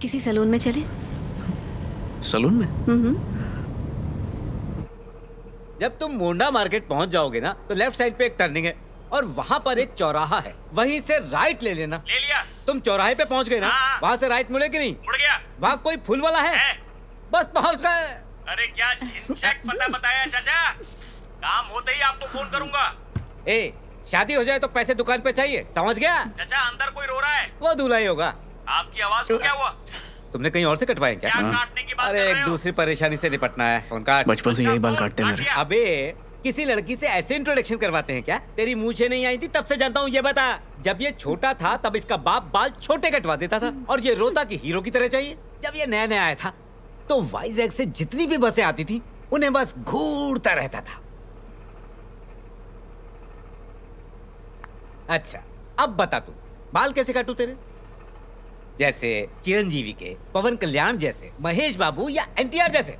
किसी सलून में चले? सलून में? जब तुम मोंडा मार्केट पहुंच जाओगे ना तो लेफ्ट साइड पे एक टर्निंग है और वहाँ पर एक चौराहा है, वहीं से राइट ले लेना। ले लिया। तुम चौराहे पे पहुंच गए ना? वहाँ से राइट मुड़े कि नहीं? मुड़ गया। वहाँ कोई फूल वाला है? बस पहुंच गए। अरे क्या झिनचक पता बताया चाचा, काम होते ही आपको फोन करूंगा। ए, शादी हो जाए तो पैसे दुकान पे चाहिए, समझ गया? चाचा अंदर कोई रो रहा है। वो दूल्हा ही होगा। आपकी आवाज को क्या हुआ? तुमने कहीं और से कटवाए क्या? काटने की बात अरे एक दूसरी परेशानी से निपटना है, फोन काट। बचपन से यही बाल काटते हैं मेरे। अबे किसी लड़की से ऐसे इंट्रोडक्शन करवाते हैं क्या? तेरी मूछें नहीं आई थी तब से जानता हूँ, ये बता। जब ये छोटा था तब इसका बाप बाल छोटे कटवा देता था और ये रोता कि हीरो की तरह चाहिए। जब ये नया नया आया था तो वाइजैक से जितनी भी बसें आती थी उन्हें बस घूरता रहता था। अच्छा अब बता तू, बाल कैसे काटूं तेरे? जैसे चिरंजीवी के, पवन कल्याण जैसे, महेश बाबू या एनटीआर जैसे?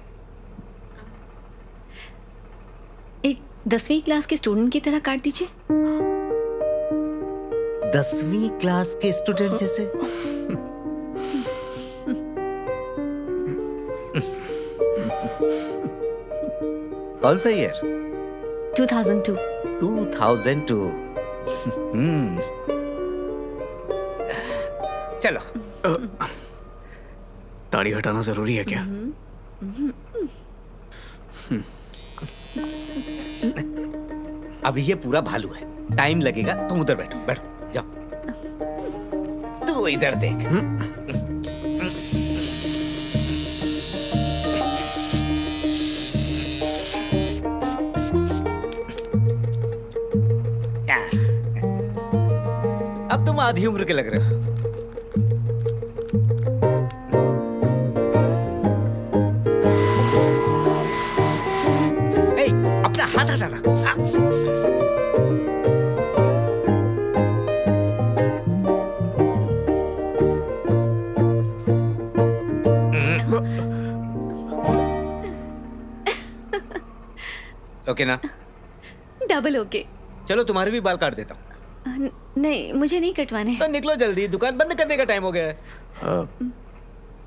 एक 10वीं क्लास के स्टूडेंट की तरह काट दीजिए। 10वीं क्लास के स्टूडेंट जैसे? कौन सा ईयर? 2002। 2002। चलो। दाढ़ी हटाना जरूरी है क्या? अभी ये पूरा भालू है, टाइम लगेगा। तुम उधर बैठो, बैठो, जाओ। तू इधर देख। अब तुम आधी उम्र के लग रहे हो। अपना हाथ हटाना। ओके ना? Double okay. चलो तुम्हारे भी बाल काट देता हूँ। नहीं मुझे नहीं कटवाने। तो निकलो जल्दी, दुकान बंद करने का टाइम हो गया है।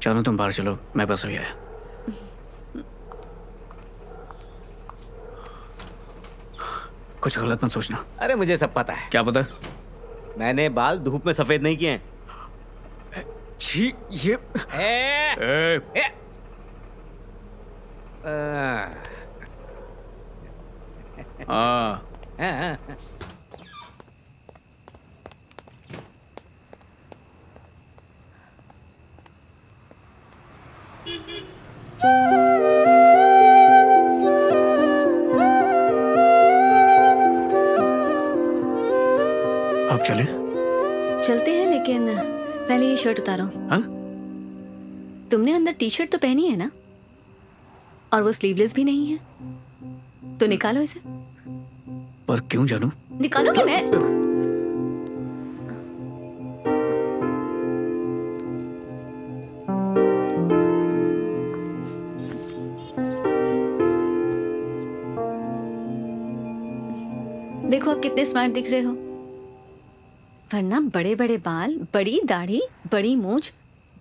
चलो तुम बाहर चलो, मैं बस अभी आया। कुछ गलत मत सोचना। अरे मुझे सब पता है। क्या पता? मैंने बाल धूप में सफेद नहीं किए हैं। छी, ये अब चले? चलते हैं, लेकिन पहले ये शर्ट उतारो। हाँ? तुमने अंदर टी शर्ट तो पहनी है ना? और वो स्लीवलेस भी नहीं है, तो निकालो इसे। पर क्यों जानू? निकालोगे? मैं देखो आप कितने स्मार्ट दिख रहे हो, वरना बड़े बड़े बाल, बड़ी दाढ़ी, बड़ी मूंछ,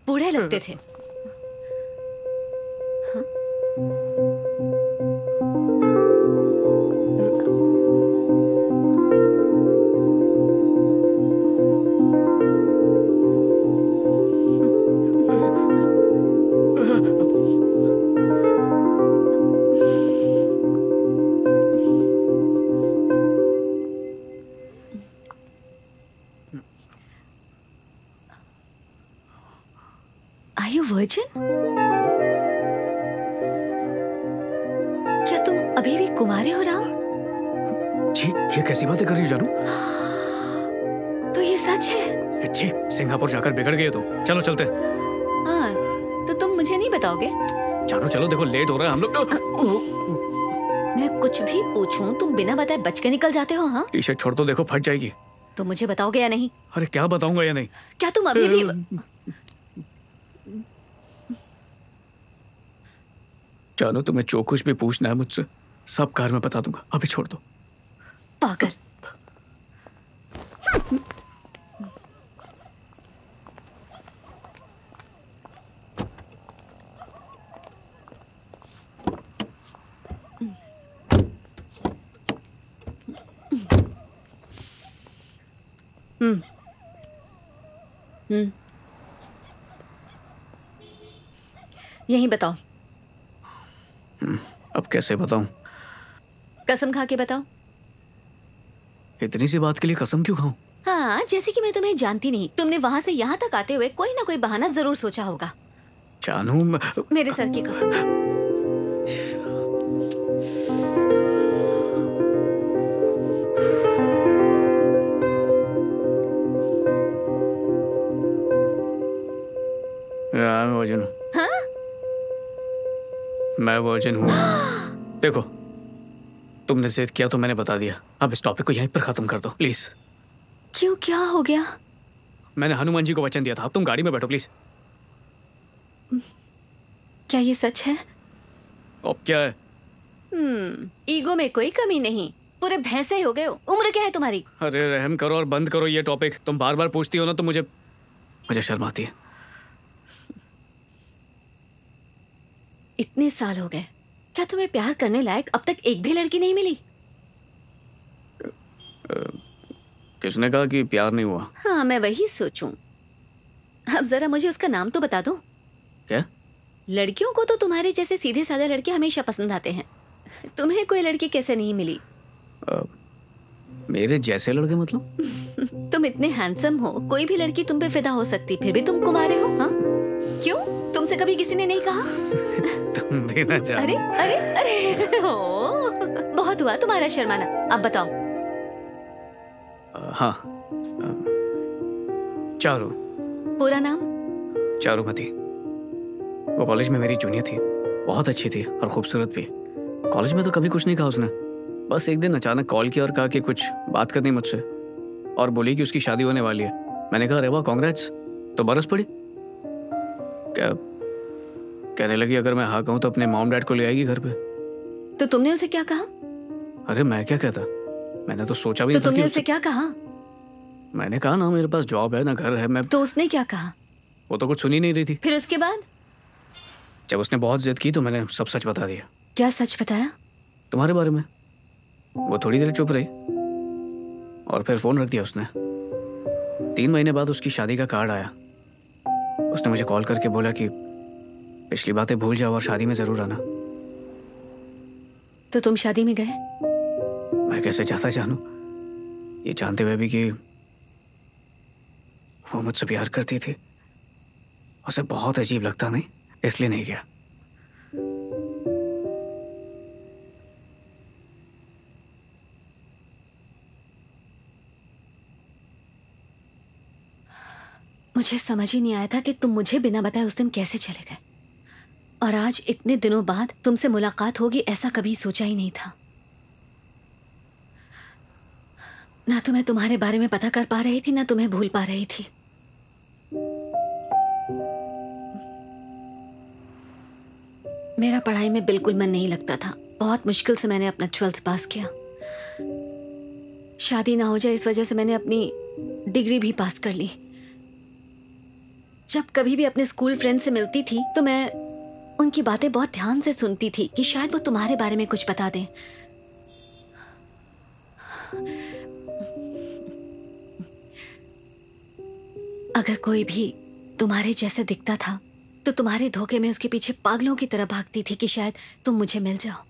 बूढ़े लगते थे। हाँ? वर्जिन? क्या तुम अभी भी कुंवारे हो राम? जी, ये कैसी बातें कर रही हो जानू? तो ये सच है? जी, सिंगापुर जाकर बिगड़ गए तुम। चलो चलते। हाँ, तो तुम मुझे नहीं बताओगे? जानू चलो, देखो लेट हो रहा है हम लोग। मैं कुछ भी पूछूं तुम बिना बताए बच के निकल जाते हो। हाँ? टी शर्ट छोड़ दो, देखो फट जाएगी। तो मुझे बताओगे या नहीं? अरे क्या बताऊंगा या नहीं? क्या तुम अभी भी जानू, तुम्हें जो कुछ भी पूछना है मुझसे सब कार में बता दूंगा। अभी छोड़ दो। पागल। यही बताओ। अब कैसे बताऊं? कसम खा के बताओ। इतनी सी बात के लिए कसम क्यों खाऊं? हाँ, जैसे कि मैं तुम्हें जानती नहीं, तुमने वहाँ से यहाँ तक आते हुए कोई ना कोई बहाना जरूर सोचा होगा। जानू मेरे सर की कसम। मैं वर्जिन हूँ। हाँ? मैं वर्जिन हूँ। देखो, तुमने जिद किया तो मैंने बता दिया। अब इस टॉपिक को यहीं पर खत्म कर दो प्लीज। क्यों, क्या हो गया? मैंने हनुमान जी को वचन दिया था। अब तुम गाड़ी में बैठो प्लीज। क्या ये सच है? अब क्या है? ईगो में कोई कमी नहीं, पूरे भैंसे हो गए हो। उम्र क्या है तुम्हारी? अरे रहम करो और बंद करो ये टॉपिक। तुम बार बार पूछती हो ना तो मुझे शर्म आती है। इतने साल हो गए, क्या तुम्हें प्यार करने लायक अब तक एक भी लड़की नहीं मिली? किसने कहा कि प्यार नहीं हुआ? हाँ, मैं वही सोचूं। अब जरा मुझे उसका नाम तो बता दो। क्या? लड़कियों को तो तुम्हारे जैसे सीधे साधे लड़के हमेशा पसंद आते हैं। तुम्हें कोई लड़की कैसे नहीं मिली? मेरे जैसे लड़के मतलब? तुम इतने हैंडसम हो, कोई भी लड़की तुम पे फिदा हो सकती, फिर भी तुम कुंवारे हो। हाँ, क्यों? तुमसे कभी किसी ने नहीं कहा? तुम भी ना जानो। अरे अरे अरे ओ, बहुत हुआ तुम्हारा शर्माना। अब बताओ। हाँ, चारू। पूरा नाम? चारूमती। वो कॉलेज में मेरी जूनियर थी, बहुत अच्छी थी और खूबसूरत भी। कॉलेज में तो कभी कुछ नहीं कहा उसने, बस एक दिन अचानक कॉल किया और कहा कि कुछ बात करनी मुझसे, और बोली कि उसकी शादी होने वाली है। मैंने कहा अरे वाह कांग्रेट्स, तो बरस पड़ी। क्या कहने लगी अगर मैं हाँ कहूँ तो अपने मॉम डैड को ले आएगी घर पे। तो तुमने उसे क्या कहा? अरे मैं क्या कहता, मैंने तो सोचा भी तो नहीं था तुमने कि उसे क्या कहा? मैंने कहा ना मेरे पास जॉब है ना घर है। मैं तो उसने क्या कहा? वो तो कुछ सुनी नहीं रही थी। फिर उसके बाद? जब उसने बहुत जिद की तो मैंने सब सच बता दिया। क्या सच बताया? तुम्हारे बारे में। वो थोड़ी देर चुप रही और फिर फोन रख दिया उसने। 3 महीने बाद उसकी शादी का कार्ड आया। उसने मुझे कॉल करके बोला कि पिछली बातें भूल जाओ और शादी में जरूर आना। तो तुम शादी में गए? मैं कैसे चाहता जानू, ये जानते हुए भी कि वो मुझसे प्यार करती थी। उसे बहुत अजीब लगता नहीं, इसलिए नहीं गया। मुझे समझ ही नहीं आया था कि तुम मुझे बिना बताए उस दिन कैसे चले गए, और आज इतने दिनों बाद तुमसे मुलाकात होगी ऐसा कभी सोचा ही नहीं था। ना तो मैं तुम्हारे बारे में पता कर पा रही थी, ना तुम्हें भूल पा रही थी। मेरा पढ़ाई में बिल्कुल मन नहीं लगता था। बहुत मुश्किल से मैंने अपना 12th पास किया। शादी ना हो जाए इस वजह से मैंने अपनी डिग्री भी पास कर ली। जब कभी भी अपने स्कूल फ्रेंड से मिलती थी तो मैं उनकी बातें बहुत ध्यान से सुनती थी कि शायद वो तुम्हारे बारे में कुछ बता दें। अगर कोई भी तुम्हारे जैसे दिखता था तो तुम्हारे धोखे में उसके पीछे पागलों की तरह भागती थी कि शायद तुम मुझे मिल जाओ,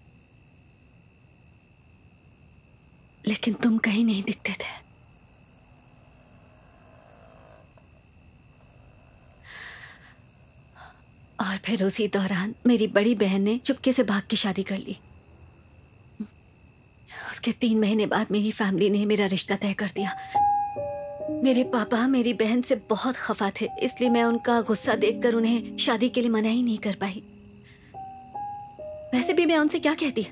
लेकिन तुम कहीं नहीं दिखते थे। और फिर उसी दौरान मेरी बड़ी बहन ने चुपके से भाग के शादी कर ली। उसके 3 महीने बाद मेरी फैमिली ने मेरा रिश्ता तय कर दिया। मेरे पापा मेरी बहन से बहुत खफा थे, इसलिए मैं उनका गुस्सा देखकर उन्हें शादी के लिए मना ही नहीं कर पाई। वैसे भी मैं उनसे क्या कहती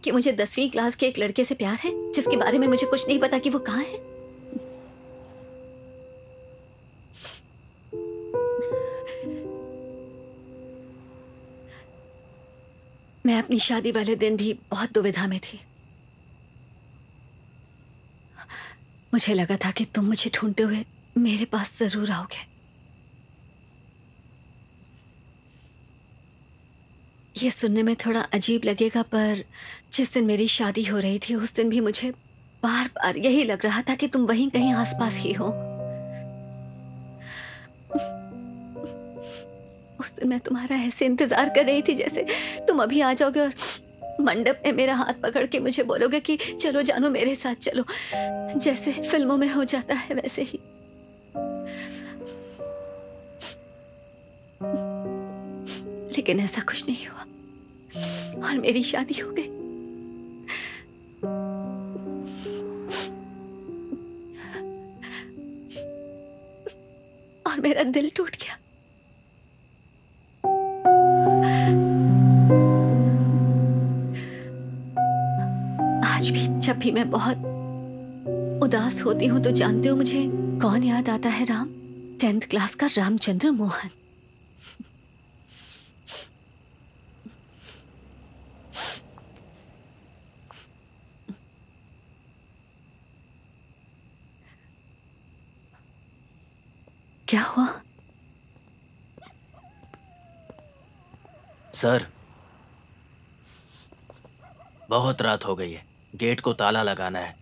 कि मुझे 10वीं क्लास के एक लड़के से प्यार है जिसके बारे में मुझे कुछ नहीं पता कि वो कहाँ है। मैं अपनी शादी वाले दिन भी बहुत दुविधा में थी। मुझे लगा था कि तुम मुझे ढूंढते हुए मेरे पास जरूर आओगे। ये सुनने में थोड़ा अजीब लगेगा, पर जिस दिन मेरी शादी हो रही थी उस दिन भी मुझे बार बार यही लग रहा था कि तुम वहीं कहीं आसपास ही हो। दिन मैं तुम्हारा ऐसे इंतजार कर रही थी जैसे तुम अभी आ जाओगे और मंडप में मेरा हाथ पकड़ के मुझे बोलोगे कि चलो जानू मेरे साथ चलो, जैसे फिल्मों में हो जाता है वैसे ही। लेकिन ऐसा कुछ नहीं हुआ और मेरी शादी हो गई। और मेरा दिल टूट गया। आज भी जब भी मैं बहुत उदास होती हूँ तो जानते हो मुझे कौन याद आता है? राम, 10th क्लास का रामचंद्र मोहन। क्या हुआ? सर, बहुत रात हो गई है, गेट को ताला लगाना है।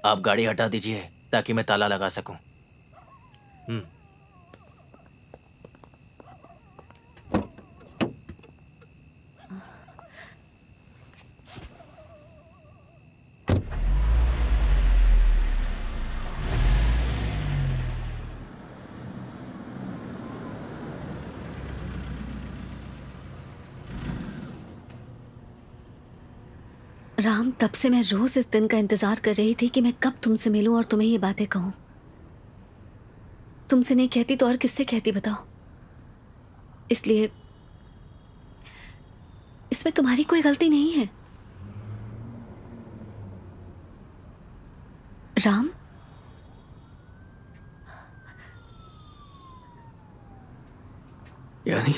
आप गाड़ी हटा दीजिए ताकि मैं ताला लगा सकूं। राम, तब से मैं रोज इस दिन का इंतजार कर रही थी कि मैं कब तुमसे मिलूं और तुम्हें ये बातें कहूं। तुमसे नहीं कहती तो और किससे कहती बताओ? इसलिए इसमें तुम्हारी कोई गलती नहीं है। राम, यानी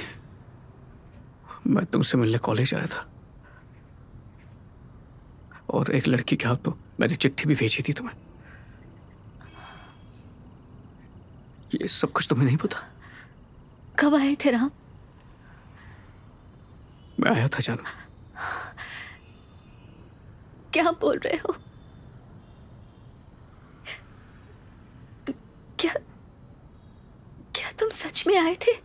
मैं तुमसे मिलने कॉलेज आया था और एक लड़की के हाथ में मैंने चिट्ठी भी भेजी थी तुम्हें। ये सब कुछ तुम्हें नहीं पता? कब आए थे राम? मैं आया था जानू। क्या बोल रहे हो? क्या क्या तुम सच में आए थे?